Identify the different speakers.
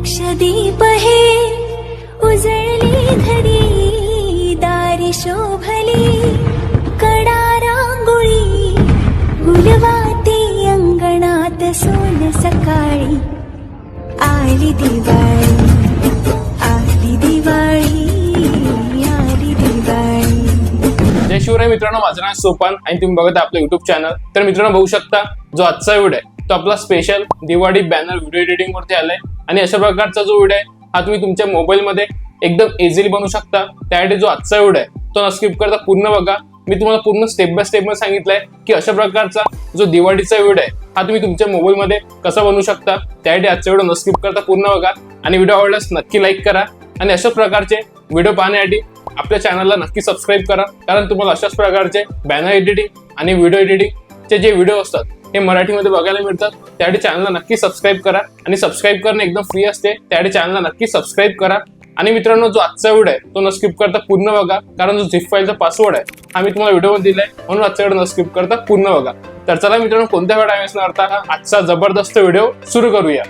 Speaker 1: मोक्षदीप हे उजळली घरी दारी शोभली कडा रांगोळी गुलवाती अंगणात सोन सकाळी आली दिवाळी आली दिवाळी आली दिवाळी।
Speaker 2: जय शिवराय मित्रांनो, माझं नाव सोपान आणि तुम्ही बघत आपलं युट्यूब चॅनल। तर मित्रांनो बघू शकता जो आजचा व्हिडिओ आहे तो आपला special Diwali banner video editing वरती आलाय आणि अशा प्रकारचा जो व्हिडिओ आहे हा तुम्ही तुमच्या मोबाईल मध्ये एकदम इझिली बनवू शकता। त्यासाठी जो आजचा व्हिडिओ आहे तो न स्किप करता पूर्ण बघा। मी तुम्हाला पूर्ण स्टेप बाय स्टेप मध्ये सांगितलंय की अशा प्रकारचा जो दिवाळीचा व्हिडिओ आहे हा तुम्ही तुमच्या मोबाईल मध्ये कसा बनवू शकता। त्यासाठी आजचा व्हिडिओ न स्किप करता पूर्ण बघा आणि व्हिडिओ आवडल्यास नक्की लाईक करा आणि अशा प्रकारचे व्हिडिओ पाहण्यासाठी आपल्या चॅनलला नक्की सबस्क्राईब करा, कारण तुम्हाला अशाच प्रकारचे बॅनर एडिटिंग आणि व्हिडिओ एडिटिंगचे जे व्हिडिओ असतात हे मराठीमध्ये बघायला मिळतात। त्यासाठी चॅनलला नक्की सबस्क्राईब करा आणि सबस्क्राईब करणं एकदम फ्री असते, त्यासाठी चॅनलला नक्की सबस्क्राईब करा। आणि मित्रांनो जो आजचा व्हिडिओ आहे तो न स्किप करता पूर्ण बघा, कारण जो झिप फाईलचा पासवर्ड आहे हा मी तुम्हाला व्हिडिओमध्ये दिलाय, म्हणून आजचा व्हिडिओ न स्किप करता पूर्ण बघा। तर चला मित्रांनो, कोणत्या वेळा वेस्ट न करता आजचा जबरदस्त व्हिडिओ सुरू करूया।